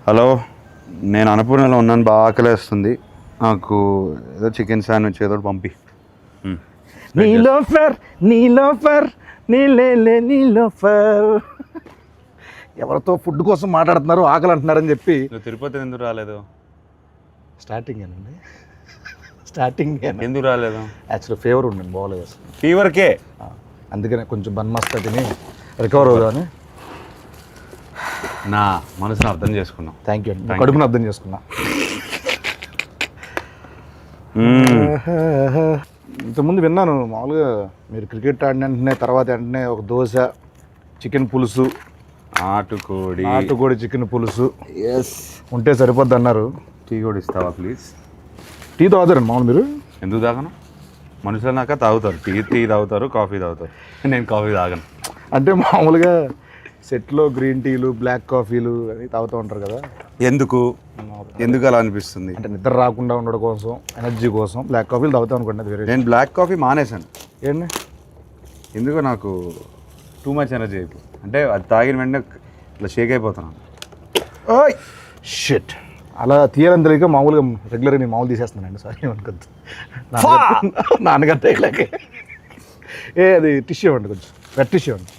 Hello, నేను అన్నపూర్ణలో ఉన్నాను, బాగా ఆకలేస్తుంది. నాకు ఏదో చికెన్ శాండ్విచ్ ఏదో పంపి. నీలోఫర్ నీలోఫర్ నీలేలే నీలోఫర్. ఎవరితో ఫుడ్ కోసం మాట్లాడుతున్నారు, ఆకలి అంటున్నారని చెప్పి. నువ్వు తిరుపతి ఎందుకు రాలేదు? స్టార్టింగ్ ఏనండి, స్టార్టింగ్ ఎందుకు రాలేదు? యాక్చువల్లీ ఫీవర్ ఉండండి, బాగోలేదు అసలు. ఫీవర్కే? అందుకనే కొంచెం బన్మస్తా తిని రికవర్ అవుదామని. నా మనసును అర్థం చేసుకున్నాం. థ్యాంక్ యూ అండి, కడుపును అర్థం చేసుకున్నా. ఇంతకుముందు విన్నాను మామూలుగా మీరు క్రికెట్ ఆడిన వెంటనే తర్వాత వెంటనే ఒక దోశ, చికెన్ పులుసు, నాటుకోడి చికెన్ పులుసు ఉంటే సరిపోద్ది అన్నారు. టీ కూడా ఇస్తావా ప్లీజ్? టీ తాగుతారండి మామూలు మీరు? ఎందుకు తాగను? మనుషులు నాక తాగుతారు, టీ తాగుతారు, కాఫీ తాగుతారు. నేను కాఫీ తాగను. అంటే మామూలుగా సెట్లో గ్రీన్ టీలు, బ్లాక్ కాఫీలు అని తాగుతూ ఉంటారు కదా, ఎందుకు అలా అనిపిస్తుంది? అంటే నిద్ర రాకుండా ఉండడం కోసం, ఎనర్జీ కోసం బ్లాక్ కాఫీలు తాగుతాం అనుకోండి. అది వేరే. నేను బ్లాక్ కాఫీ మానేశాను. ఏంటి? ఎందుకో నాకు టూ మచ్ ఎనర్జీ అయిపోయింది. అంటే అది తాగిన వెంటనే ఇట్లా షేక్ అయిపోతున్నాను. ఓయ్ షిట్, అలా తీయాలని తెలియక మామూలుగా రెగ్యులర్గా నేను మామూలు తీసేస్తున్నానండి. సారీ అనుకోద్దు, నాన్నగారు తగ్గలేక. అది టిష్యూ ఇవ్వండి, కొంచెం వెట్ టిష్యూ ఇవ్వండి.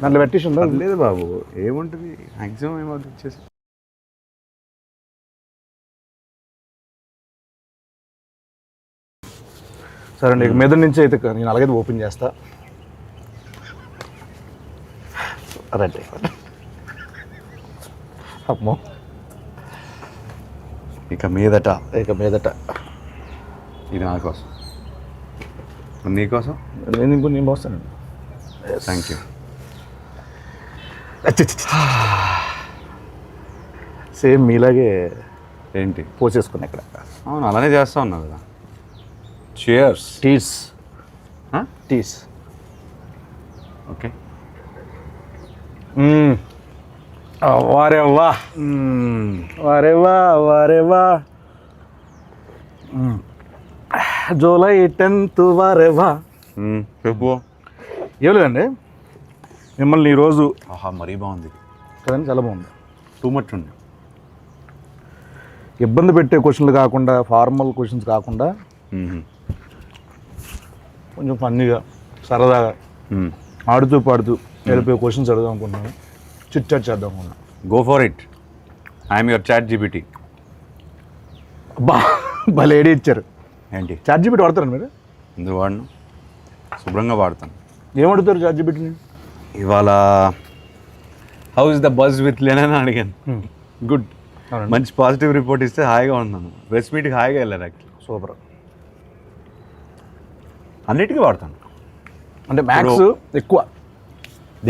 దాంట్లో వెట్ టిష్యూ ఉందా? లేదు బాబు, ఏముంటుంది మ్యాక్సిమం ఏమవుతుంది ఇచ్చేసి. సరే అండి, ఇక మీద నుంచి అయితే నేను అలాగే ఓపెన్ చేస్తా. రండి. అమ్మో, ఇక మీదట ఇది నా కోసం, నీకోసం. నేను పోస్తానండి. Thank you. సేమ్ మీలాగే ఏంటి పోసేసుకున్నా ఇక్కడ. అవును, అలానే చేస్తా ఉన్నావు కదా. చియర్స్. టీస్. ఓకే. వారేవా జూలై 10th వారేవా. చెప్పు. ఏం లేదండి, మిమ్మల్ని ఈరోజు మరీ బాగుంది కదండి, చాలా బాగుంది. టూ మచ్ ఉంది. ఇబ్బంది పెట్టే క్వశ్చన్లు కాకుండా, ఫార్మల్ క్వశ్చన్స్ కాకుండా కొంచెం ఫన్నీగా, సరదాగా, ఆడుతూ పాడుతూ వెళ్ళిపోయే క్వశ్చన్స్ అడుగుదాం అనుకుంటున్నాను. చిట్ చాట్ చేద్దాం అనుకున్నాను. Go for it. I'm your ChatGPT. అబ్బా, భలే ఐడియా ఇచ్చారు. ఏంటి? చాట్ జీపీటీ వాడతారండి మీరు? ఎందుకు వాడను? శుభ్రంగా వాడతాను. ఏం అడుగుతారు చాట్ జీపీటీని? ఇవాళ how is the buzz with Len అని అడిగాను. గుడ్, మంచి పాజిటివ్ రిపోర్ట్ ఇస్తే హాయిగా ఉన్నాను. ప్రెస్ మీట్కి హాయిగా వెళ్ళాను. Actually super. అన్నిటికీ వాడతాను. అంటే మ్యాథ్స్ ఎక్కువ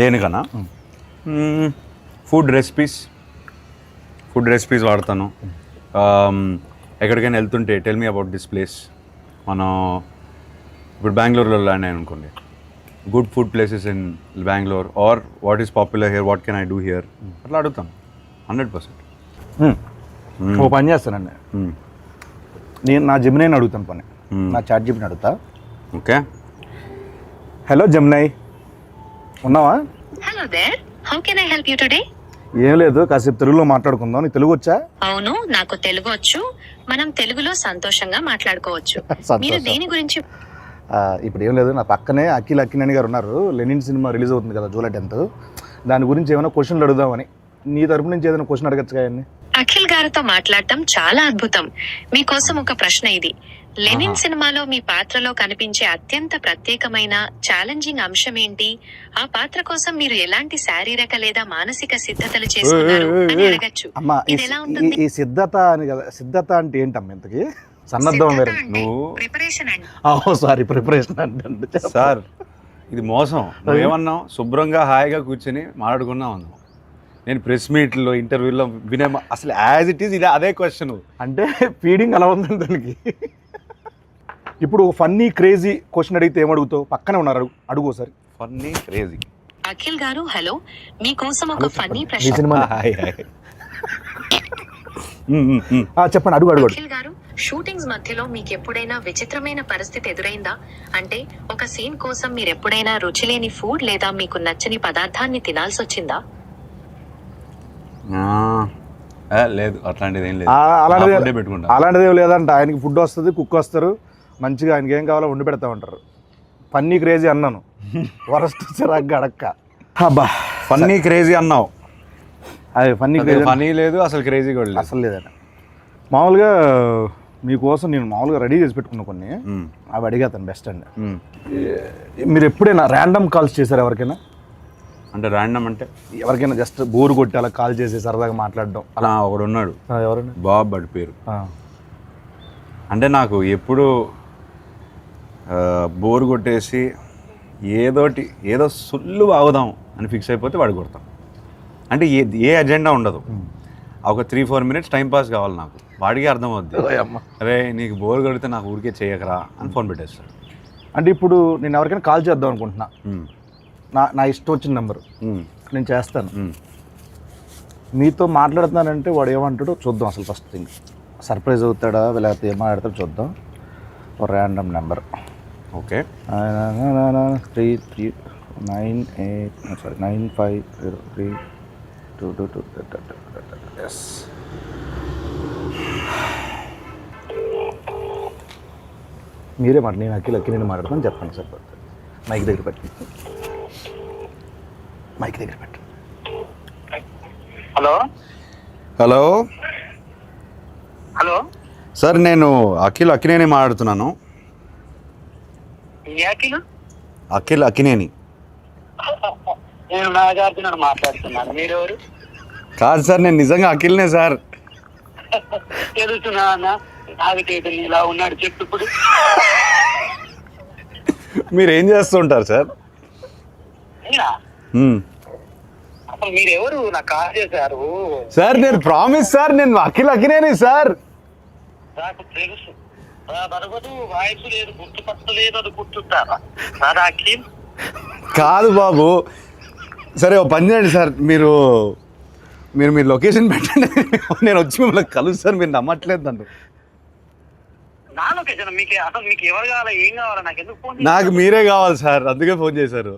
దేనికన్నా ఫుడ్ రెసిపీస్ వాడతాను. ఎక్కడికైనా వెళ్తుంటే tell me about this place. మనం ఇప్పుడు బెంగళూరులో ల్యాండ్ అయ్యాను అనుకోండి, good food places in Bengaluru are what is popular here, what can I do here, అట్లా అడుగుతాను 100%. ఓ పని చేస్తానండి, నేను నా జెమినైని అడుగుతాను పని, నా చాట్ జీపీటీని అడుగుతా. ఓకే. హలో జెమినై, ఉన్నావా? Hello there, how can I help you today? ఏం లేదు, కాసేపు తెలుగులో మాట్లాడుకుందాం. నీకు తెలుగు వచ్చా? అవును, నాకు తెలుగు వచ్చు. మనం తెలుగులో సంతోషంగా మాట్లాడుకోవచ్చు. మీరు దేని గురించి? ఇప్పుడు ఏం లేదు, నా పక్కనే అక్కినేని గారు ఉన్నారు. లెనిన్ సినిమా రిలీజ్ అవుతుంది కదా జూలై 10th, దాని గురించి ఏమైనా క్వశ్చన్లు అడుగుదామని. నీ తరపు నుంచి ఏదైనా క్వశ్చన్ అడగచ్చు కదండి. అఖిల్ గారితో మాట్లాడటం చాలా అద్భుతం. మీకోసం ఒక ప్రశ్న ఇది. లెనిన్ సినిమాలో మీ పాత్రలో కనిపించే అత్యంత ప్రత్యేకమైన ఛాలెంజింగ్ అంశం ఏంటి? ఆ పాత్ర కోసం మీరు ఎలాంటి శారీరక లేదా మానసిక సిద్ధతలు చేసుకున్నారు అని అడగచ్చు. అమ్మా, ఇది ఎలా ఉంటుంది? ఈ సిద్ధత అని కదా, సిద్ధత అంటే ఏంటమ్మా ఇంతకి? సన్నద్ధం వేరే. ప్రిపరేషన్ అండి. సారీ, ప్రిపరేషన్ అంటే సార్, ఇది మోసం. నువ్వేమన్నావు? శుభ్రంగా హాయిగా కూర్చొని మాట్లాడుకున్నావు అన్నావు. నేను ప్రెస్ మీట్లో, ఇంటర్వ్యూలో వినే అసలు యాజ్ ఇట్ ఈస్ ఇది అదే క్వశ్చన్. అంటే ఫీడింగ్ అలా ఉందండి దానికి. ఇప్పుడు ఫన్నీ క్రేజీ క్వశ్చన్ అడిగితే ఏమడుగుతావు? పక్కనే ఉన్నారు, అడుగు ఒకసారి. Funny crazy. అఖిల్ గారు హలో, మీకోసం ఒక ఫన్నీ ప్రశ్న. చెప్పండి, అడుగు. అఖిల్ గారు, షూటింగ్స్ మధ్యలో మీకు ఎప్పుడైనా విచిత్రమైన పరిస్థితి ఎదురైందా? అంటే ఒక సీన్ కోసం మీరు ఎప్పుడైనా రుచిలేని ఫుడ్ లేదా మీకు నచ్చని పదార్థాన్ని తినాల్సి వచ్చిందా? లేదు అట్లాంటిది ఏం లేదు. అలాంటిది ఫుడ్డే పెట్టుకుంటా. అలాంటిది ఏం లేదంట. ఆయనకి ఫుడ్ వస్తుంది, కుక్ వస్తారు, మంచిగా ఆయనకి ఏం కావాలో వండి పెడతా ఉంటారు. ఫన్నీ క్రేజీ అన్నాను, వరస్ట్ చిరాగ్గా అడక్క. అబ్బా ఫన్నీ క్రేజీ అన్నావు, అది ఫన్నీ క్రేజీ ఫనీ లేదు అసలు, క్రేజీ కూడా లేదు అసలు లేదట. మామూలుగా మీకోసం నేను మామూలుగా రెడీ చేసి పెట్టుకున్నా కొన్ని, అవి అడిగేతాను బెస్ట్ అండి. మీరు ఎప్పుడైనా ర్యాండమ్ కాల్స్ చేశారు ఎవరికైనా? అంటే ర్యాండమ్ అంటే ఎవరికైనా జస్ట్ బోర్ కొట్టి అలా కాల్ చేసి సరదాగా మాట్లాడడం అలా ఒకడు ఉన్నాడు, ఎవరైనా? బాబ్ బడి పేరు. అంటే నాకు ఎప్పుడు బోర్ కొట్టేసి ఏదో సుల్లు ఆగుదాం అని ఫిక్స్ అయిపోతే వాడు కొడతాం. అంటే ఏ అజెండా ఉండదు, ఒక 3-4 minutes టైం పాస్ కావాలి నాకు. వాడికి అర్థమవుద్ది, అరే నీకు బోర్ కొడితే నాకు ఊరికే చేయకరా అని ఫోన్ పెట్టేస్తాడు. అంటే ఇప్పుడు నేను ఎవరికైనా కాల్ చేద్దాం అనుకుంటున్నా, నా ఇష్టం వచ్చిన నెంబర్ నేను చేస్తాను. మీతో మాట్లాడుతున్నానంటే వాడు ఏమంటాడో చూద్దాం. అసలు ఫస్ట్ థింగ్ సర్ప్రైజ్ అవుతాడా లేకపోతే ఏం మాట్లాడతాడో చూద్దాం. ఒక ర్యాండమ్ నెంబర్. ఓకే, 95032222. ఎస్, మీరే మాట, నేను అక్కి నేను మాట్లాడతాను చెప్పండి సార్. మైక్ దగ్గర పెట్టి, మైక్ దగ్గర పెట్టు. హలో హలో హలో సార్, నేను అక్కినేని మాట్లాడుతున్నాను. అక్కినేని. నేను నాగార్జున మాట్లాడుతున్నాను. మీరెవరు? కాదు సార్, నేను నిజంగా అఖిల్నే సార్. తెలుస్తున్నా అన్న, నాగచేతులు ఇలా ఉన్నాడు చెప్పు ఇప్పుడు. మీరు ఏం చేస్తుంటారు సార్? అసలు మీరెవరు? నాకు కాల్ చేశారు సార్. నేను ప్రామిస్ సార్, నేను అఖినేని సార్. నాకు తెలుసు, బరబదు వాయిస్ లేదు, గుర్తుపట్టలేదు, అది గుర్తుంటారా? నాదా అఖిల్ కాదు బాబు. సరే ఓ పని చేయండి సార్, మీరు లొకేషన్ పెట్టండి, నేను వచ్చి మిమ్మల్ని కలుస్తాను. మీరు నమ్మట్లేదు నన్ను. నా లొకేషన్ మీకు అసలు మీకు ఎవరు కావాలా, ఏం కావాలా? నాకు ఎందుకు ఫోన్? నాకు మీరే కావాలి సార్, అందుకే ఫోన్ చేశారు.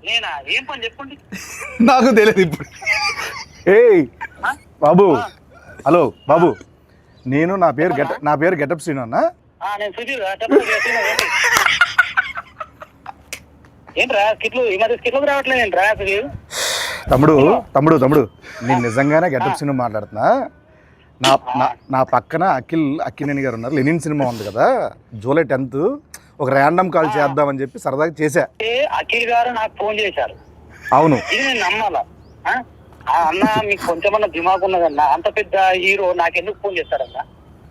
నేనా? ఏం పని చెప్పండి. నాకు తెలియదు ఇప్పుడు. ఏయ్ బాబు, హలో బాబు, నేను నా పేరు గెటప్ శ్రీను అన్న. నేను సుధీర్. ఏంట్రా స్కిట్లు ఈ మధ్య స్కిట్లకు రావట్లేదు ఏంట్రా సుధీర్? తమ్ముడు నేను నిజంగానే గెటప్ శ్రీను మాట్లాడుతున్నా. నా పక్కన అక్కినేని గారు ఉన్నారు. లెనిన్ సినిమా ఉంది కదా, జూలై 10th ఒక ర్యాండమ్ కాల్ చేద్దామని చెప్పి సరదాగా చేశా. అఖిల్ గారు నాకు ఫోన్ చేశారు. అవును, ఇది నేను నమ్మాలా? అన్న మీకు కొంచెమన్నా దిమాగ్ ఉన్నదన్నా, అంత పెద్ద హీరో నాకెందుకు ఫోన్ చేస్తారన్నా?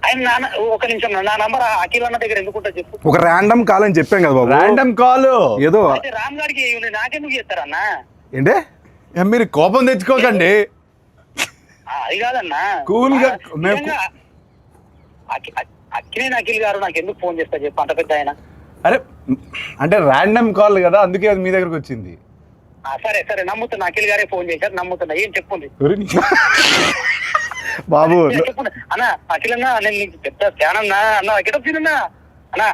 ఆయన ఒక నిమిషం, నా నంబర్ అఖిల్ అన్న దగ్గర ఎందుకుంటా చెప్పు. ఒక ర్యాండమ్ కాల్ అని చెప్పాం కదా బాబు. ర్యాండమ్ కాల్ ఏదో రామ్ గారికి నాకెందుకు చేస్తారన్నా? ఏంటే మీరు కోపం తెచ్చుకోకండి. అది కాదన్నా, కూల్ గా అఖిల్ గారు నాకు ఎందుకు ఫోన్ చేస్తారు చెప్పు, అంత పెద్ద ఆయన. అరే అంటే ర్యాండమ్ కాల్ కదా, అందుకే అది మీ దగ్గరకు వచ్చింది. సరే నమ్ముతున్నా, అఖిల్ గారే ఫోన్ చేశారు, నమ్ముతున్నా. ఏం చెప్పుంది బాబు? అన్న అఖిల్ అన్నా, నేను నీకు పెద్ద ఫ్యాన్ అన్నా. అన్న గెటప్ సీనన్నా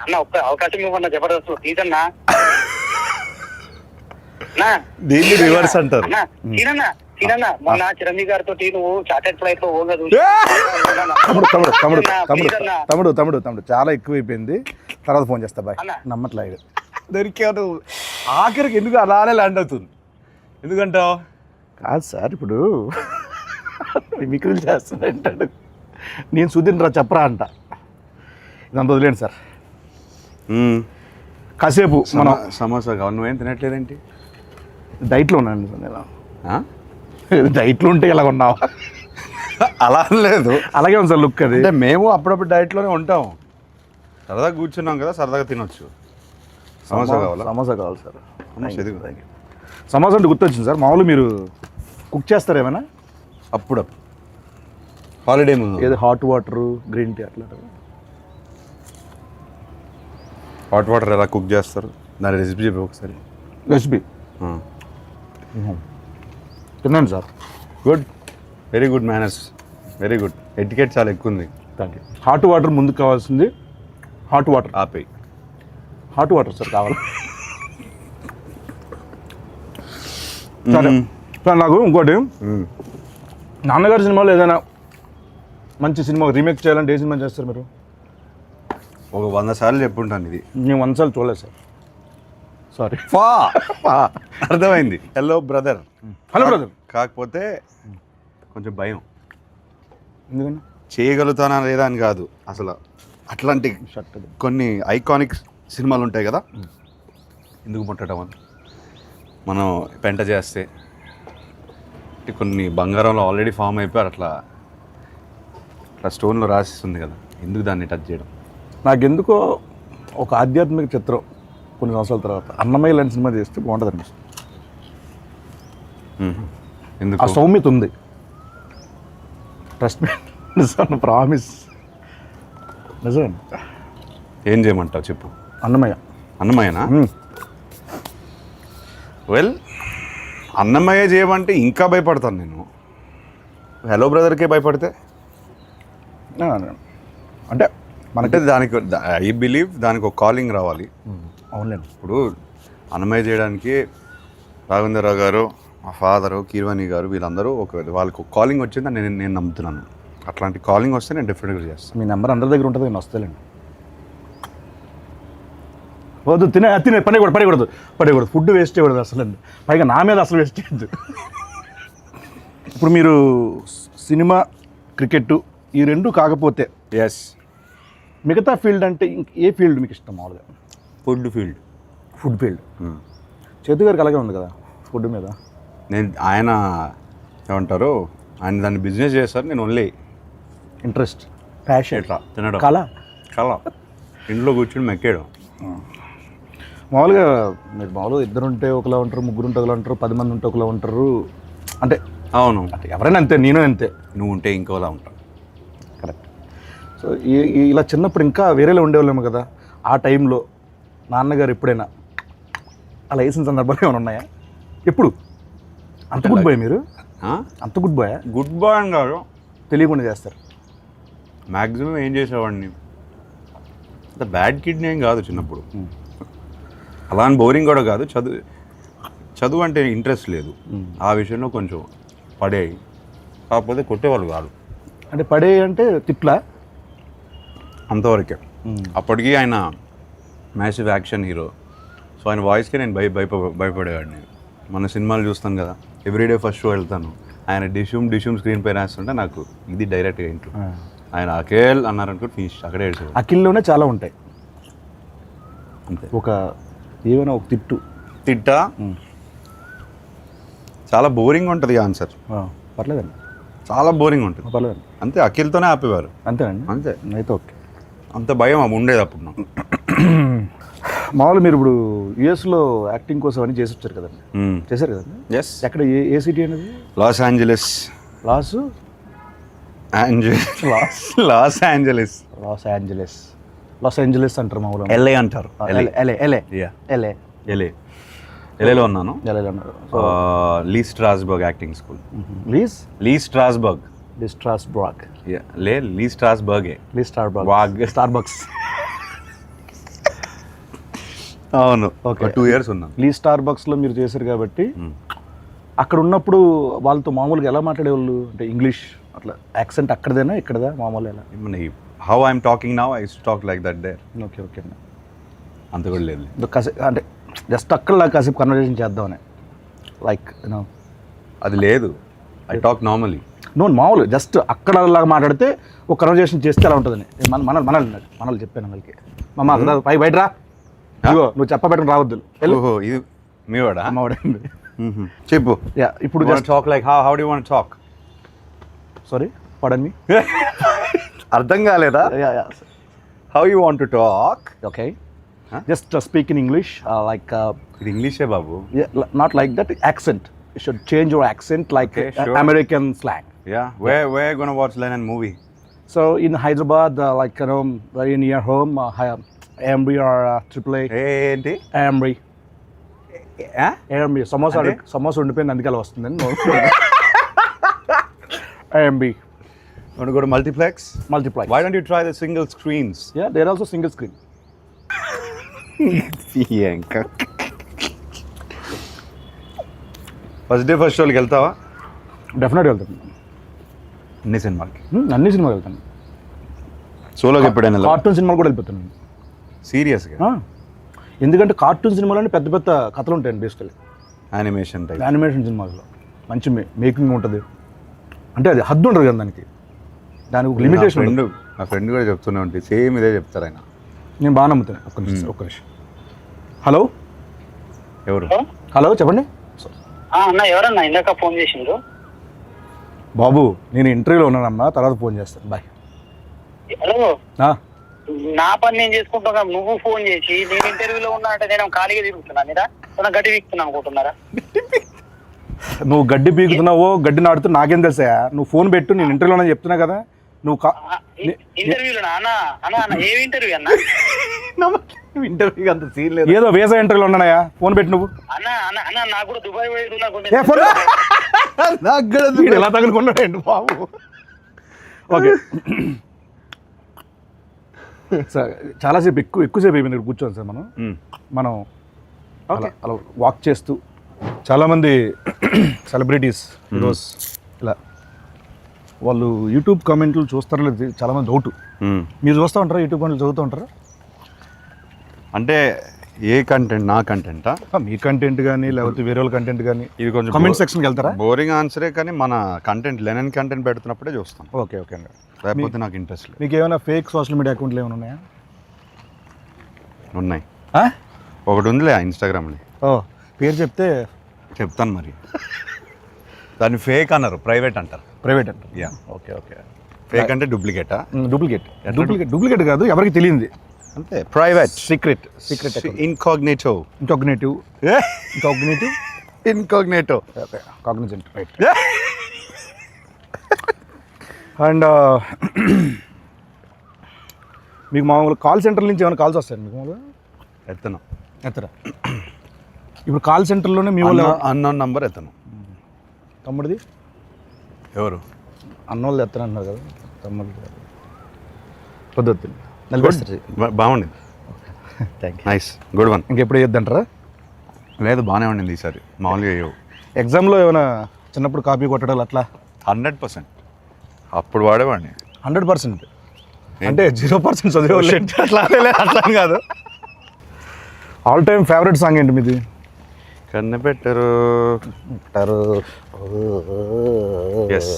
అన్న ఒక్క అవకాశం ఇవ్వన్నా, జబర్దస్త్ ప్లీజ్ అన్నా. దీన్ని రివర్స్ అంటారు. సీనన్నా మొన్న చిరంజీవి గారితో నువ్వు చార్టెడ్ ఫ్లైట్ లో ఓగా తమ్ముడు చాలా ఎక్కువైపోయింది, తర్వాత ఫోన్ చేస్తా బాయ్. నమ్మట్లేదు దొరికాను. ఆఖరికి ఎందుకు అలానే ల్యాండ్ అవుతుంది? ఎందుకంటావు? కాదు సార్, ఇప్పుడు మిమిక్రీలు చేస్తానంటాడు, నేను సుధీర్ రా చెప్పరా అంట. ఇదంతా వదిలేండి సార్. కాసేపు మనం సమోసా కావాలి. నువ్వేం తినట్లేదేంటి? డైట్లో ఉన్నాను నేను. డైట్లో ఉంటే ఇలా ఉన్నావా? అలా లేదు, అలాగే ఉంది సార్ లుక్. అది అంటే మేము అప్పుడప్పుడు డైట్లోనే ఉంటాం, సరదాగా కూర్చున్నాం కదా, సరదాగా తినొచ్చు. సమోసా కావాలా? సమోసా కావాలి సార్. సమోసా అంటే గుర్తొచ్చింది సార్, మామూలు మీరు కుక్ చేస్తారు ఏమైనా? అప్పుడు హాలిడే ముందు ఏదో హాట్ వాటర్, గ్రీన్ టీ అట్లా. హాట్ వాటర్ ఎలా కుక్ చేస్తారు, దాని రెసిపీ చెప్పి ఒకసారి. రెసిపీ తిన్నాను sir. Good, very good manners, very good. Etiquette చాలా ఎక్కువ ఉంది. Thank you. హాట్ వాటర్ ముందుకు కావాల్సింది, హాట్ వాటర్ ఆపేయి. హాట్ వాటర్ సార్ కావాలి. సరే సార్, నాకు ఇంకోటి నాన్నగారి సినిమాలో ఏదైనా మంచి సినిమా రీమేక్ చేయాలంటే ఏ సినిమా చేస్తారు మీరు? ఒక 100 సార్లు చెప్పుంటాను ఇది. నేను 100 సార్లు చూడలేదు సార్, సారీ. అర్థమైంది. Hello brother. Hello brother. కాకపోతే కొంచెం భయం, ఎందుకని? చేయగలుగుతానా లేదా అని కాదు, అసలు అట్లాంటి షర్ట్ కొన్ని ఐకానిక్ సినిమాలు ఉంటాయి కదా, ఎందుకు ముట్టడం అని మనం పెంట చేస్తే కొన్ని బంగారంలో ఆల్రెడీ ఫామ్ అయిపోయి అట్లా స్టోన్లో రాసిస్తుంది కదా, ఎందుకు దాన్ని టచ్ చేయడం? నాకెందుకో ఒక ఆధ్యాత్మిక చిత్రం కొన్ని సంవత్సరాల తర్వాత అన్నమయ్య లాంటి సినిమా చేస్తే బాగుంటుంది అనిపిస్తుంది. ఎందుకు? ఆ సౌమ్యత ఉంది. ట్రస్ట్ మీ, నిజం, ప్రామిస్, నిజం. ఏం చేయమంటావు చెప్పు. అన్నమయ్య. అన్నమయ్యనా? వెల్, అన్నమయ్య చేయమంటే ఇంకా భయపడతాను నేను. హలో బ్రదర్కే భయపడితే అంటే మనకి దానికి ఐ బిలీవ్ దానికి ఒక కాలింగ్ రావాలి. అవునులేండి. ఇప్పుడు అన్నమయ్య చేయడానికి రాఘవేంద్రరావు గారు, మా ఫాదరు, కీర్వాణి గారు, వీళ్ళందరూ వాళ్ళకి ఒక కాలింగ్ వచ్చిందని నేను నమ్ముతున్నాను. అట్లాంటి కాలింగ్ వస్తే నేను డెఫినెట్గా చేస్తాను. మీ నెంబర్ అందరి దగ్గర ఉంటుంది, నేను వస్తలేండి. వద్దు, తినే పడకూడదు. ఫుడ్ వేస్ట్ చేయకూడదు అసలు, పైగా నా మీద అసలు వేస్ట్ చేయద్దు. ఇప్పుడు మీరు సినిమా, క్రికెట్ ఈ రెండు కాకపోతే ఎస్, మిగతా ఫీల్డ్ అంటే ఏ ఫీల్డ్ మీకు ఇష్టం మామూలుగా? Food field. Food field. చేతు గారికి అలాగే ఉంది కదా ఫుడ్ మీద. ఆయన ఏమంటారు, ఆయన దాన్ని బిజినెస్ చేస్తారు, నేను ఓన్లీ ఇంట్రెస్ట్, ప్యాషన్, ఎట్లా తినడం, కళ ఇంట్లో కూర్చుని మెక్కేయడం. మామూలుగా మీరు మామూలుగా ఇద్దరు ఉంటే ఒకలా ఉంటారు, ముగ్గురు ఉంటే ఒకలా ఉంటారు, 10 మంది ఉంటే ఒకలా ఉంటారు. అంటే అవును, ఎవరైనా అంతే, నేను అంతే. నువ్వు ఉంటే ఇంకోలా ఉంటావు. కరెక్ట్. సో ఇలా చిన్నప్పుడు ఇంకా వేరేలా ఉండేవాళ్ళేమో కదా. ఆ టైంలో నాన్నగారు ఎప్పుడైనా అలా వేసిన సందర్భాలు ఏమైనా ఉన్నాయా? ఎప్పుడు? అంత గుడ్ బాయ్ మీరు? అంత గుడ్ బాయ్? గుడ్ బాయ్ అని కాదు, తెలియకుండా చేస్తారు. మ్యాక్సిమం ఏం చేసేవాడిని, అంత బ్యాడ్ కిడ్నీ ఏం కాదు చిన్నప్పుడు. అలా అని బోరింగ్ కూడా కాదు. చదువు అంటే ఇంట్రెస్ట్ లేదు, ఆ విషయంలో కొంచెం పడేవి. కాకపోతే కొట్టేవాళ్ళు కాదు. అంటే పడే అంటే తిట్లా? అంతవరకే. అప్పటికి ఆయన మ్యాసివ్ యాక్షన్ హీరో, సో ఆయన వాయిస్కే నేను భయపడేవాడిని. మన సినిమాలు చూస్తాను కదా, ఎవ్రీడే ఫస్ట్ షో వెళ్తాను, ఆయన డిష్యూమ్ స్క్రీన్ పైన వేస్తుంటే నాకు ఇది డైరెక్ట్గా ఇంట్లో ఆయన అఖిల్ అన్నారనుకో ఫినిష్, అక్కడే ఏడ్చేవాడు. అఖిల్లోనే చాలా ఉంటాయి అంతే. ఏమైనా ఒక తిట్టా చాలా బోరింగ్ ఉంటుంది ఆన్సర్. పర్లేదండి, చాలా బోరింగ్ ఉంటుంది. పర్లేదండి. అంతే, అఖిల్తోనే ఆపేవారు. అంతేనండి. అంతే, అయితే ఓకే. అంత భయం ఉండేది అప్పుడు నాకు. మామూలు మీరు ఇప్పుడు యుఎస్లో యాక్టింగ్ కోసం అని చేసి వచ్చారు కదండి, చేశారు కదండి? ఎస్. ఎక్కడ, ఏ సిటీ అనేది? Los Angeles. లాస్ ఏంజలస్ అంటారు మామూలు. ఎల్ఏ అంటారు. ఎల్ఏలో ఉన్నాను. లీ స్ట్రాస్బర్గ్ యాక్టింగ్ స్కూల్. లీ స్ట్రాస్బర్గ్. స్టార్బక్స్. అవును, ఓకే. 2 years ఉన్నాను. లీ స్టార్బక్స్లో మీరు చేశారు కాబట్టి అక్కడ ఉన్నప్పుడు వాళ్ళతో మామూలుగా ఎలా మాట్లాడేవాళ్ళు? అంటే ఇంగ్లీష్ అట్లా యాక్సెంట్ అక్కడదేనా ఇక్కడదా మామూలు ఎలా? How I'm talking now I use to talk like that there. Okay okay. అంత కూడా లేదు, అంటే జస్ట్ అక్కడ కాసేపు కన్వర్జేషన్ చేద్దామని, లైక్ యూనో అది లేదు. I talk normally. మామూలు జస్ట్ అక్కడ లాగా మాట్లాడితే ఒక కన్వర్జేషన్ చేస్తే అలా ఉంటుందని మనల్ని చెప్పాను వాళ్ళకి. మమ్మ అక్కడ బయట రా, నువ్వు చెప్పబెట్టడం రావద్దు. ఓహో, ఇది మీ వాడా? అమ్మవాడండి. చెప్పు. ఇప్పుడు talk like how do you want talk? Sorry, pardon me. అర్థం కాలేదా? How you want to talk? Okay, just speak in English, like ఇది ఇంగ్లీషే బాబు. Not like that accent. You should change your accent like American slang. Yeah. Where you gonna watch Lennon movie? So in Hyderabad, like very near home, Amri or AAA. ఏంటి? Amri. Amri. Samosa ఉండిపోయింది అందుకే అలా వస్తుందండి. Amri. Want to go to multiplex? Why don't you try the single screens? Yeah, they're also single screen. First day first షోకి వెళ్తావా? డెఫినెట్గా వెళ్తాను. అన్ని సినిమాలకి అన్ని సినిమాలు వెళ్తాను. సోలోకి ఎప్పుడైనా కార్టూన్ సినిమాలు కూడా వెళ్ళిపోతాను. సీరియస్గా ఎందుకంటే కార్టూన్ సినిమాలు పెద్ద పెద్ద కథలు ఉంటాయండి బేసికలీ. యానిమేషన్ టైప్ యానిమేషన్ సినిమాల్లో మంచి మేకింగ్ ఉంటుంది. అంటే అది హద్దు ఉంటుంది కదా దానికి ఒక లిమిటేషన్ ఉంటుంది. నా ఫ్రెండ్ కూడా చెప్తూనే ఉంటుంది, సేమ్ ఇదే చెప్తారు ఆయన. నేను బాగా నమ్ముతాను. ఒక్క నిమిషం. హలో ఎవరు? హలో చెప్పండి. అన్న ఎవరన్నా ఇందాక ఫోన్ చేసిండ్రు? బాబు నేను ఇంటర్వ్యూలో ఉన్నానమ్మా, తర్వాత ఫోన్ చేస్తాను. బాయ్. హలో, ఆ, నా పని నేను చేసుకుంటున్నా, నువ్వు ఫోన్ చేసి నేను ఇంటర్వ్యూలో ఉన్నా అంటే నేను ఖాళీగా తిరుగుతున్నా మీద గడ్డి వీక్తున్నా అనుకుంటున్నారా? నువ్వు గడ్డి పీకుతున్నావో గడ్డి నాడుతూ నాకేం తెలుసా? నువ్వు ఫోన్ పెట్టు, నేను ఇంటర్వ్యూలో చెప్తున్నా కదా. నువ్వు ఇంటర్వ్యూలో అన్న ఏ ఇంటర్వ్యూ అన్న? ఇంటర్వ్యూ అంత సీన్ లేదు, ఏదో వేసా ఇంటర్వ్యూలో ఉన్నాయా. ఫోన్ పెట్టు నువ్వు. అన్న అన్న అన్న నాకు కూడా దుబాయ్ పోయి ఎలా తగులుకున్నాడు బాబు. ఓకే సార్, చాలాసేపు ఎక్కువసేపు అయిపోయింది ఇక్కడ కూర్చోండి సార్. మనం అలా వాక్ చేస్తూ చాలామంది సెలబ్రిటీస్ ఈరోజు ఇలా వాళ్ళు యూట్యూబ్ కామెంట్లు చూస్తారో లేదు చాలామంది డౌట్. మీరు చూస్తూ ఉంటారా యూట్యూబ్ కామెంట్లు, చదువుతూ ఉంటారా? అంటే ఏ కంటెంట్? నా కంటెంటా? మీ కంటెంట్ కానీ లేకపోతే వేరే వాళ్ళ కంటెంట్ కానీ ఇది కొంచెం కామెంట్ సెక్షన్కి వెళ్తారా? బోరింగ్ ఆన్సరే, కానీ మన కంటెంట్ లెనన్ కంటెంట్ పెడుతున్నప్పుడే చూస్తాం. ఓకే ఓకే అండి. లేకపోతే నాకు ఇంట్రెస్ట్ లేదు. మీకు ఏమైనా ఫేక్ సోషల్ మీడియా అకౌంట్లు ఏమైనా ఉన్నాయా? ఉన్నాయి. ఒకటి ఉందిలే ఇన్స్టాగ్రామ్లో. ఓ, పేరు చెప్తే చెప్తాను మరి. దాన్ని ఫేక్ అన్నారు, ప్రైవేట్ అంటారు. ప్రైవేట్ అంటారు. యా. Okay okay. ఫేక్ అంటే డూప్లికేటా? డూప్లికేట్ కాదు, ఎవరికి తెలియంది అంతే. Private, secret incognito. Okay, Cognizant, right. And మీకు మామూలుగా కాల్ సెంటర్ నుంచి ఏమైనా కాల్స్ వస్తాయండి మీకు? మామూలుగా ఎత్తరా? ఇప్పుడు కాల్ సెంటర్లోనే మీ వాళ్ళు అన్నోన్ నంబర్ ఎత్తను. తమ్ముడిది ఎవరు? అన్నోళ్ళు ఎత్తనంటున్నారు కదా, తమ్ముడు పొద్దు బాగుండింది. Thank you. Nice, good one. ఇంకెప్పుడు వేయొద్దంటారా? లేదు, బాగానే ఉండింది ఈసారి. మామూలుగా వేయవు. ఎగ్జామ్లో ఏమైనా చిన్నప్పుడు కాపీ కొట్టడాలు అట్లా? 100%. అప్పుడు వాడేవాడిని 100%. అంటే 0% చదివేవాళ్ళు అట్లా కాదు. ఆల్ టైమ్ ఫేవరెట్ సాంగ్ ఏంటి మీది? కన్నపెట్టరు. ఎస్,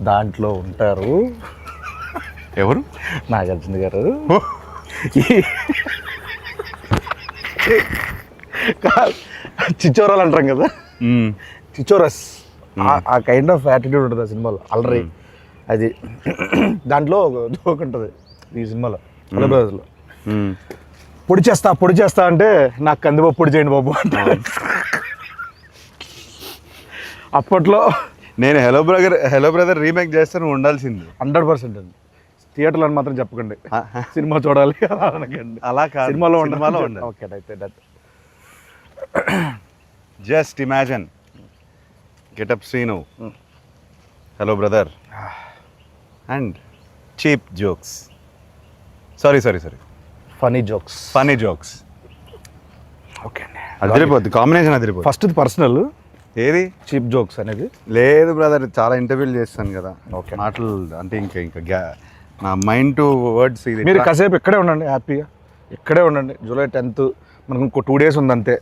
దాంట్లో ఉంటారు ఎవరు? నాగార్జున గారు. చిచ్చోరాలు అంటాం కదా, చిచ్చోరస్, ఆ కైండ్ ఆఫ్ యాటిట్యూడ్ ఉంటుంది ఆ సినిమాలో. అలరి అది దాంట్లో జోక్ ఉంటుంది ఈ సినిమాలో, హలో బ్రదర్స్లో. పొడి చేస్తా అంటే నాకు కందిపప్పు పొడి చేయండి బాబు అంటే. అప్పట్లో నేను హలో బ్రదర్ రీమేక్ చేస్తే నువ్వు ఉండాల్సింది. 100% అండి. థియేటర్లో అని మాత్రం చెప్పకండి, సినిమా చూడాలి అనకండి. అలా కాదు, సినిమాలో ఉండాలి. ఓకే, అయితే that. Just imagine, getup scene, hello brother, and cheap jokes. Sorry funny jokes. Okay అండి, అదిరిపోద్ది కాంబినేషన్, అదిరిపోద్ది. ఫస్ట్ పర్సనల్, ఏది చీప్ జోక్స్ అనేది లేదు బ్రదర్. చాలా ఇంటర్వ్యూలు చేస్తాను కదా. ఓకే, మాటలు అంటే ఇంకా నా మైండ్ టు వర్డ్స్. ఇది మీరు కాసేపు ఇక్కడే ఉండండి, హ్యాపీగా ఇక్కడే ఉండండి. జూలై 10th మనకు ఇంకో 2 days ఉంది అంతే.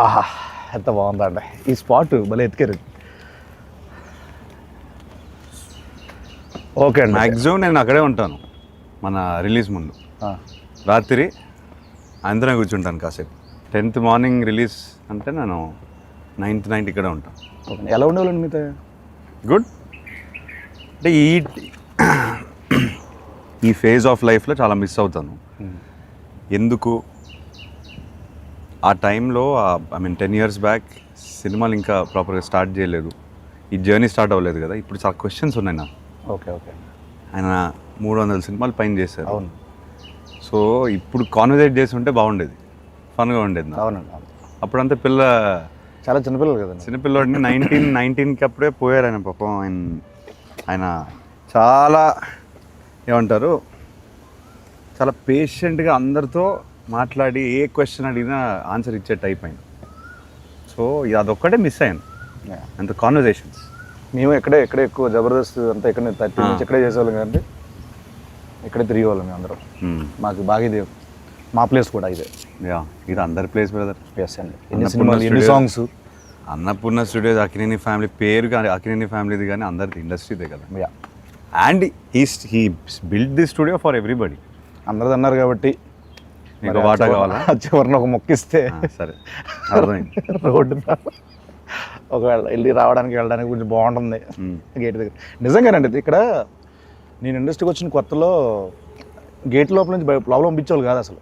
ఆహా, ఎంత బాగుందండి ఈ స్పాట్, భలే ఎత్తికారు. ఓకే అండి, మ్యాక్సిమం నేను అక్కడే ఉంటాను. మన రిలీజ్ ముందు రాత్రి అందరం కూర్చుంటాను కాసేపు. 10th మార్నింగ్ రిలీజ్ అంటే నేను 9th నైట్ ఇక్కడ ఉంటాను. ఓకే, ఎలా ఉండేవాళ్ళండి మీతో? గుడ్. అంటే ఈ ఫేజ్ ఆఫ్ లైఫ్లో చాలా మిస్ అవుతాను. ఎందుకు ఆ టైంలో, ఐ మీన్ 10 years బ్యాక్ సినిమాలు ఇంకా ప్రాపర్గా స్టార్ట్ చేయలేదు, ఈ జర్నీ స్టార్ట్ అవ్వలేదు కదా. ఇప్పుడు చాలా క్వశ్చన్స్ ఉన్నాయి నాకు. ఓకే ఆయన 300 సినిమాలు పైన చేశారు. అవును. సో ఇప్పుడు కాన్వర్సేట్ చేసి ఉంటే బాగుండేది, ఫన్గా ఉండేది. అవునండి. అప్పుడంతా చాలా చిన్నపిల్లలు కదండి. చిన్నపిల్లడిని 19 అప్పుడే పోయారు ఆయన. పాపం ఆయన చాలా ఏమంటారు, చాలా పేషెంట్గా అందరితో మాట్లాడి ఏ క్వశ్చన్ అడిగినా ఆన్సర్ ఇచ్చే టైప్ ఆయన. సో అదొక్కటే మిస్ అయ్యాను, అంత కాన్వర్జేషన్స్. మేము ఎక్కడే ఎక్కువ జబర్దస్త్ అంతా ఇక్కడ 30 నుంచి ఇక్కడే చేసేవాళ్ళం కదండి, ఇక్కడే తిరిగేవాళ్ళం మేము అందరం. మాకు బాగా ఇది మా ప్లేస్ కూడా ఇదే. ఇది అందరి ప్లేస్ బ్రదర్. ఎస్ అండి, ఎన్ని సినిమాలు ఎన్ని songs. Annapurna studios Akkineni family పేరు కానీ అక్కినేని ఫ్యామిలీది కానీ అందరిది ఇండస్ట్రీదే కదా. And he build the studio for everybody. అందరిది అన్నారు కాబట్టి మీకు వాటా కావాలా? చివరిని ఒక మొక్కిస్తే సరే అర్థమైంది. రోడ్డు ఒకవేళ వెళ్ళడానికి కొంచెం బాగుంటుంది గేట్ దగ్గర. నిజంగానండి ఇక్కడ నేను ఇండస్ట్రీకి వచ్చిన కొత్తలో గేట్ లోపల నుంచి లోపల పంపించేవాళ్ళు కాదు అసలు.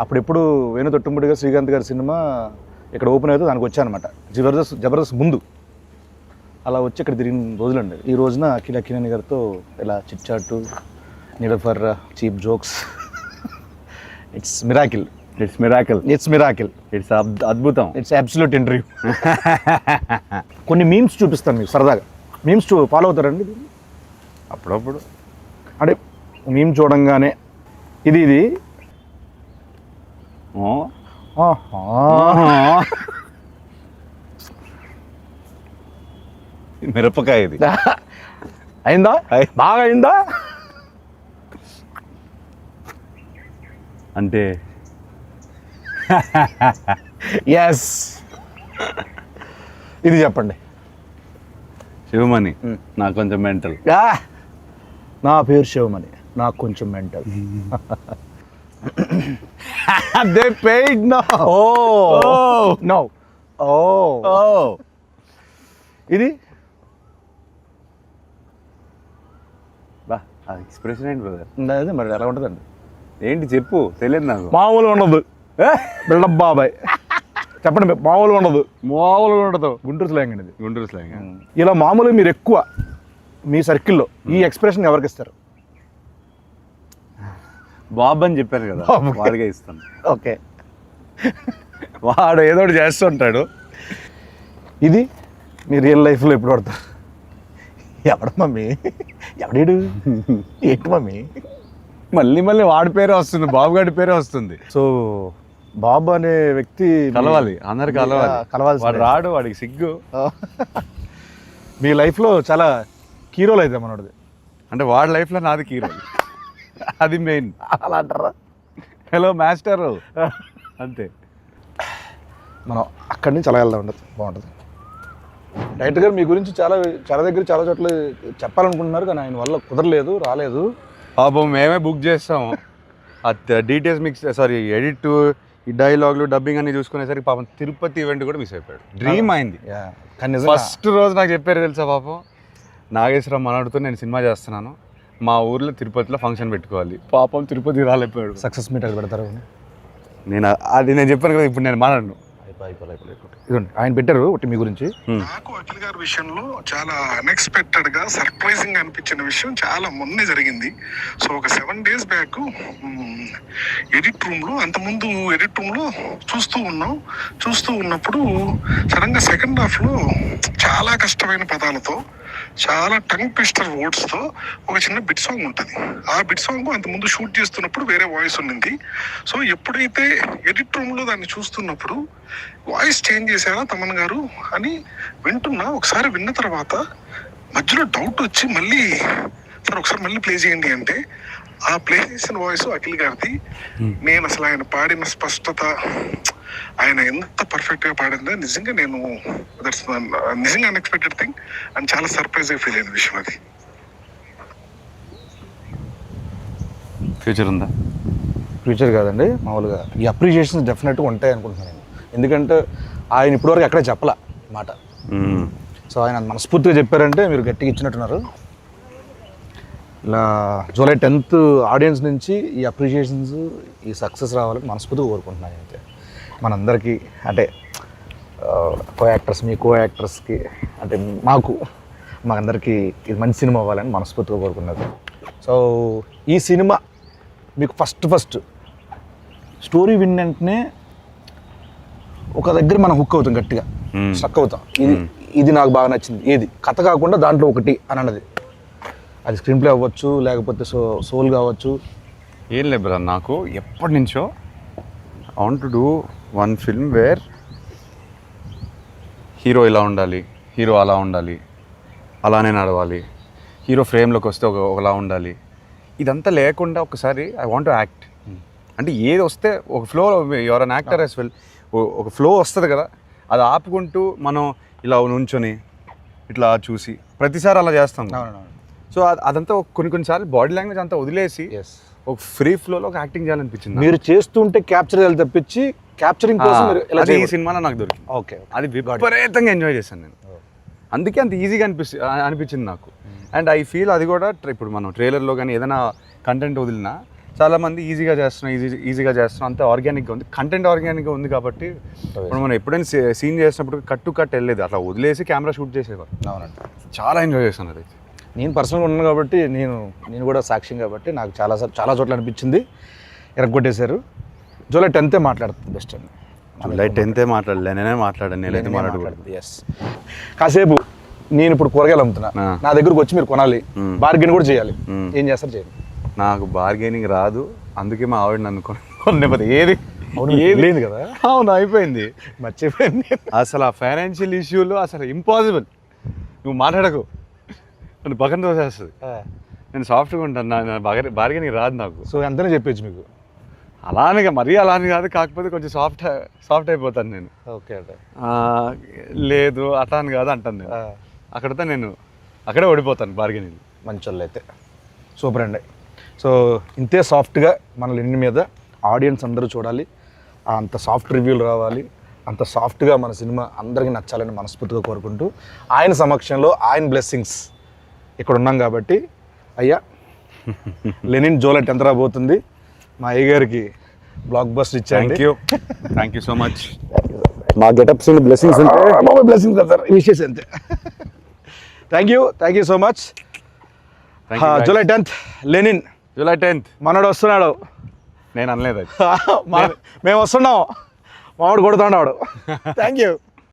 అప్పుడెప్పుడు వేణు తొట్టుముడిగా శ్రీకాంత్ గారి సినిమా ఇక్కడ ఓపెన్ అయితే దానికి వచ్చానమాట, జబర్దస్త్ ముందు. అలా వచ్చి ఇక్కడ తిరిగిన రోజులండి. ఈ రోజున అక్కినేని గారితో ఇలా చిట్చాటు, నిలఫర్, cheap jokes. It's miracle. It's అద్భుతం. It's absolute interview. కొన్ని మీమ్స్ చూపిస్తాను మీకు సరదాగా. మీమ్స్ ఫాలో అవుతారండి అప్పుడప్పుడు? అంటే మీమ్ చూడంగానే ఇది మిరపకాయ ఇది అయిందా, బాగా అయిందా అంటే ఎస్. ఇది చెప్పండి. శివమణి నాకు కొంచెం మెంటల్. నా పేరు శివమణి, నాకు కొంచెం mental. They paid now. No. ఇది ఎక్స్ప్రెషన్ ఏంటి బ్రదర్? అదే మరి ఎలా ఉంటుందండి? ఏంటి చెప్పు, తెలియదు నాకు. మామూలుగా ఉండదు బిల్డప్ బాబాయ్. చెప్పండి, మామూలుగా ఉండదు. గుంటూరు స్లాంగ్ అండి ఇది. గుంటూరు స్లాంగ్. ఇలా మామూలుగా మీరు ఎక్కువ మీ సర్కిల్లో ఈ ఎక్స్ప్రెషన్ ఎవరికి ఇస్తారు? బాబ్ అని చెప్పారు కదా, వాడిగా ఇస్తాను. ఓకే, వాడు ఏదో ఒకటి చేస్తుంటాడు. ఇది మీ రియల్ లైఫ్లో ఎప్పుడు పడతారు? ఎవడు మమ్మీ, ఎవడేడు, ఏంటి మమ్మీ? మళ్ళీ వాడి పేరే వస్తుంది, బాబు గారి పేరే వస్తుంది. సో బాబు అనే వ్యక్తి కలవాలి, అందరు కలవాలి. వాడు రాడు, వాడికి సిగ్గు. మీ లైఫ్లో చాలా కీ రోల్ అయితే మనోడిది. అంటే వాడి లైఫ్లో నాది కీ రోల్, అది మెయిన్. అలా అంటారా? హలో మాస్టర్ అంతే. మనం అక్కడి నుంచి అలా వెళ్దాం, ఉండదు బాగుంటుంది. డైరెక్టర్ గారు మీ గురించి చాలా దగ్గర చాలా చోట్ల చెప్పాలనుకుంటున్నారు, కానీ ఆయన వల్ల కుదరలేదు, రాలేదు. పాపం మేమే బుక్ చేస్తాము. డీటెయిల్స్ మిక్స్ ఎడిట్, ఈ డైలాగులు, డబ్బింగ్ అన్ని చూసుకునేసరికి పాపం తిరుపతి ఈవెంట్ కూడా మిస్ అయిపోయాడు. డ్రీమ్ అయింది. ఫస్ట్ రోజు నాకు చెప్పారు తెలుసా, పాపం నాగేశ్వరం మనడుతో నేను సినిమా చేస్తున్నాను, మా ఊర్లో తిరుపతిలో ఫంక్షన్ పెట్టుకోవాలి. పాపం తిరుపతి రాలేకపోయాడు. సక్సెస్ మీట్ అక్కడ పెడతారు. నేను చెప్పాను కదా, ఇప్పుడు నేను మాట్లాడను. ఇదండి ఆయన పెట్టారు ఒకటి మీ గురించి. నాకు అఖిల్ గారి విషయంలో చాలా అన్ఎక్స్పెక్టెడ్ గా సర్ప్రైజింగ్ అనిపించిన విషయం చాలా మొన్నే జరిగింది. సో ఒక 7 days బ్యాక్ ఎడిట్ రూమ్ లో, అంతకుముందు ఎడిట్ రూమ్ లో చూస్తూ ఉన్నప్పుడు సడన్ గా సెకండ్ హాఫ్ లో చాలా కష్టమైన పదాలతో, చాలా టంగ్ ట్విస్టర్ వర్డ్స్ తో ఒక చిన్న బిట్ సాంగ్ ఉంటుంది. ఆ బిట్ సాంగ్ అంతకుముందు షూట్ చేస్తున్నప్పుడు వేరే వాయిస్ ఉండింది. సో ఎప్పుడైతే ఎడిట్ రూమ్ లో దాన్ని చూస్తున్నప్పుడు వాయిస్ చేంజ్ చేశారా తమన్ గారు అని వింటున్నా. ఒకసారి విన్న తర్వాత మధ్యలో డౌట్ వచ్చి మళ్ళీ సార్ ఒకసారి మళ్ళీ ప్లే చేయండి అంటే, ఆ ప్లే చేసిన వాయిస్ అఖిల్ గారిది. నేను అసలు ఆయన పాడిన స్పష్టత, ఆయన ఎంత పర్ఫెక్ట్ గా పాడిందో నిజంగా నిజంగా అన్ఎక్స్పెక్టెడ్ థింగ్ అండ్ చాలా సర్ప్రైజ్ గా ఫీల్ అయిన విషయం అది. ఫ్యూచర్ ఉందా? ఫ్యూచర్ కాదండి, మామూలుగా ఈ అప్రిషియేషన్స్ డెఫినెట్గా ఉంటాయి అనుకుంటున్నాను నేను. ఎందుకంటే ఆయన ఇప్పటివరకు ఎక్కడే చెప్పలే మాట. సో ఆయన మనస్ఫూర్తిగా చెప్పారంటే మీరు గట్టిగా ఇచ్చినట్టున్నారు. ఇలా July 10th ఆడియన్స్ నుంచి ఈ అప్రిషియేషన్స్, ఈ సక్సెస్ రావాలని మనస్ఫూర్తిగా కోరుకుంటున్నాను. అయితే మనందరికీ, అంటే కో యాక్టర్స్కి అంటే మాకందరికీ ఇది మంచి సినిమా అవ్వాలని మనస్ఫూర్తిగా కోరుకున్నది. సో ఈ సినిమా మీకు ఫస్ట్ స్టోరీ విన్ వెంటనే ఒక దగ్గర మనం హుక్ అవుతాం, గట్టిగా స్ట్రక్ అవుతాం. ఇది నాకు బాగా నచ్చింది, ఏది కథ కాకుండా దాంట్లో ఒకటి అని అన్నది. అది స్క్రీన్ ప్లే అవ్వచ్చు, లేకపోతే సోల్ కావచ్చు. ఏం లేదు బ్రదర్, నాకు ఎప్పటి నుంచో I want to do one film where hero ఇలా ఉండాలి, హీరో అలా ఉండాలి, అలానే నడవాలి, హీరో ఫ్రేమ్లోకి వస్తే ఒకలా ఉండాలి. ఇదంతా లేకుండా ఒకసారి ఐ వాంట్ టు యాక్ట్. అంటే ఏది వస్తే ఒక flow, your an actor as well, ఒక ఫ్లో వస్తుంది కదా, అది ఆపుకుంటూ మనం ఇలా నుంచొని ఇట్లా చూసి ప్రతిసారి అలా చేస్తాం. సో అదంతా కొన్నిసార్లు బాడీ లాంగ్వేజ్ అంతా వదిలేసి ఒక ఫ్రీ ఫ్లోలో ఒక యాక్టింగ్ చేయాలనిపించింది. మీరు చేస్తుంటే క్యాప్చర్ చేయాలి తప్పించి క్యాప్చరింగ్ కోసం అది ఈ సినిమాలో నాకు దొరికింది. ఓకే, అది విపరీతంగా ఎంజాయ్ చేశాను నేను. అందుకే అంత ఈజీగా అనిపించింది నాకు. అండ్ ఐ ఫీల్ అది కూడా ఇప్పుడు మనం ట్రైలర్లో కానీ ఏదైనా కంటెంట్ వదిలినా చాలామంది ఈజీగా చేస్తున్నాం అంత ఆర్గానిక్గా ఉంది. కంటెంట్ ఆర్గానిక్గా ఉంది కాబట్టి ఇప్పుడు మనం ఎప్పుడైనా సీన్ చేసినప్పుడు కట్ టు కట్ వెళ్ళలేదు, అట్లా వదిలేసి కెమెరా షూట్ చేసేవారు. అవునండి, చాలా ఎంజాయ్ చేశాను అది. నేను పర్సనల్గా ఉన్నాను కాబట్టి నేను కూడా సాక్ష్యం కాబట్టి నాకు చాలా చోట్ల అనిపించింది. ఎరగొట్టేశారు. జూలై 10th మాట్లాడుతుంది బెస్ట్ అండి. జూలై 10th మాట్లాడలే, నేనే మాట్లాడాను. నేనైతే మాట్లాడకూడదు. ఎస్, కాసేపు నేను ఇప్పుడు కూరగాయలు అమ్ముతున్నా, నా దగ్గరకు వచ్చి మీరు కొనాలి, బార్గెన్ కూడా చేయాలి. ఏం చేస్తారు? చేయండి. నాకు బార్గెనింగ్ రాదు, అందుకే మా ఆవిడ నన్ను కొనేది. ఏది లేదు కదా. అవును, అయిపోయింది, మర్చిపోయింది. అసలు ఆ ఫైనాన్షియల్ ఇష్యూలో అసలు ఇంపాసిబుల్. నువ్వు మాట్లాడకు, నన్ను పక్కన తోసేస్తుంది. నేను సాఫ్ట్గా ఉంటాను, నా బార్గెనింగ్ రాదు నాకు. సో ఎంతనే చెప్పచ్చు మీకు. అలానే మరీ అలానే కాదు, కాకపోతే కొంచెం సాఫ్ట్ అయిపోతాను నేను. ఓకే అంటే లేదు అట్లా అని కాదు అంటాను నేను. అక్కడితో నేను అక్కడే ఓడిపోతాను బార్గెనింగ్. మంచోళ్ళు అయితే సూపర్ అండి. సో ఇంతే సాఫ్ట్గా మన లెనిన్ మీద ఆడియన్స్ అందరూ చూడాలి, అంత సాఫ్ట్ రివ్యూలు రావాలి, అంత సాఫ్ట్గా మన సినిమా అందరికీ నచ్చాలని మనస్ఫూర్తిగా కోరుకుంటూ ఆయన సమక్షంలో ఆయన బ్లెస్సింగ్స్ ఇక్కడ ఉన్నాం కాబట్టి అయ్యా లెనిన్ జూలై 10th రాబోతుంది. మా అయ్య గారికి బ్లాక్ బస్టర్ ఇచ్చాను. Thank you so much. మా గెటప్స్ బ్లెస్సింగ్స్ ఉంటే బ్లెస్సింగ్స్ కదా సార్, విషెస్ అంతే. Thank you so much. July 10th Lenin, July 10th మనోడు వస్తున్నాడు. నేను అనలేదు, మేము వస్తున్నాం, మావాడు కొడుతున్నాడు. Thank you.